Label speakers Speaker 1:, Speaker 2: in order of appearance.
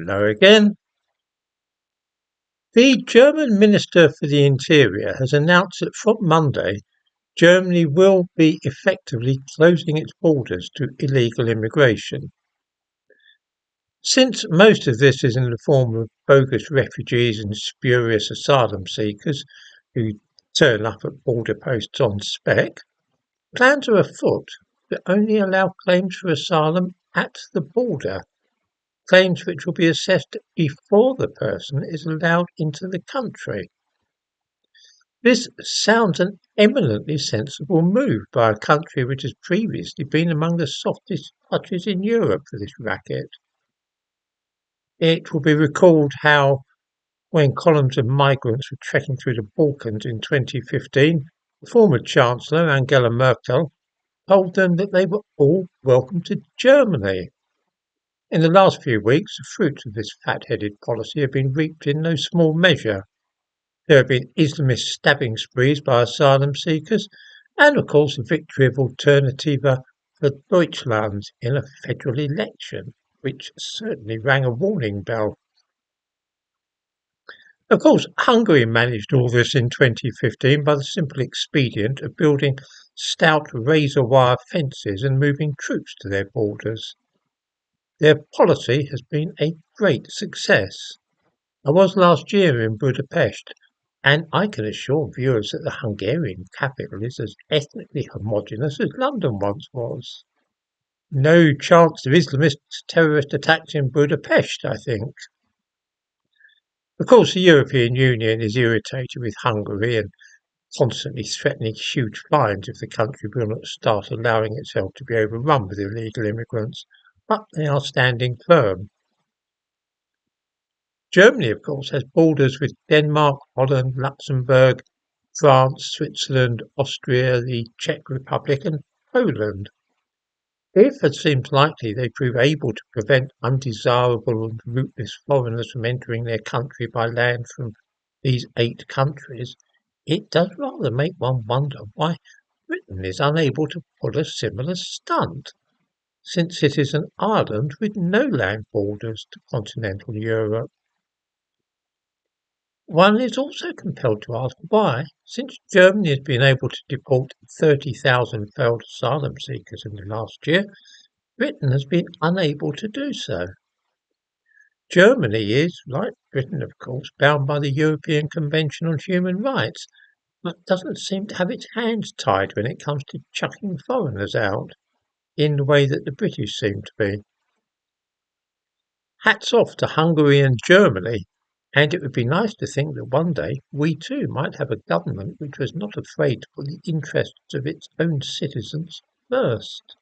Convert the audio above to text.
Speaker 1: Hello again. The German Minister for the Interior has announced that from Monday, Germany will be effectively closing its borders to illegal immigration. Since most of this is in the form of bogus refugees and spurious asylum seekers who turn up at border posts on spec, plans are afoot to only allow claims for asylum at the border, claims which will be assessed before the person is allowed into the country. This sounds an eminently sensible move by a country which has previously been among the softest touches in Europe for this racket. It will be recalled how, when columns of migrants were trekking through the Balkans in 2015, the former Chancellor Angela Merkel told them that they were all welcome to Germany. In the last few weeks, the fruits of this fat-headed policy have been reaped in no small measure. There have been Islamist stabbing sprees by asylum seekers, and of course the victory of Alternative for Deutschland in a federal election, which certainly rang a warning bell. Of course, Hungary managed all this in 2015 by the simple expedient of building stout razor wire fences and moving troops to their borders. Their policy has been a great success. I was last year in Budapest, and I can assure viewers that the Hungarian capital is as ethnically homogeneous as London once was. No chance of Islamist terrorist attacks in Budapest, I think. Of course, the European Union is irritated with Hungary and constantly threatening huge fines if the country will not start allowing itself to be overrun with illegal immigrants, but they are standing firm. Germany, of course, has borders with Denmark, Holland, Luxembourg, France, Switzerland, Austria, the Czech Republic and Poland. If, as seems likely, they prove able to prevent undesirable and rootless foreigners from entering their country by land from these 8 countries, it does rather make one wonder why Britain is unable to pull a similar stunt, since it is an island with no land borders to continental Europe. One is also compelled to ask why, since Germany has been able to deport 30,000 failed asylum seekers in the last year, Britain has been unable to do so. Germany is, like Britain of course, bound by the European Convention on Human Rights, but doesn't seem to have its hands tied when it comes to chucking foreigners out, in the way that the British seem to be. Hats off to Hungary and Germany, and it would be nice to think that one day we too might have a government which was not afraid to put the interests of its own citizens first.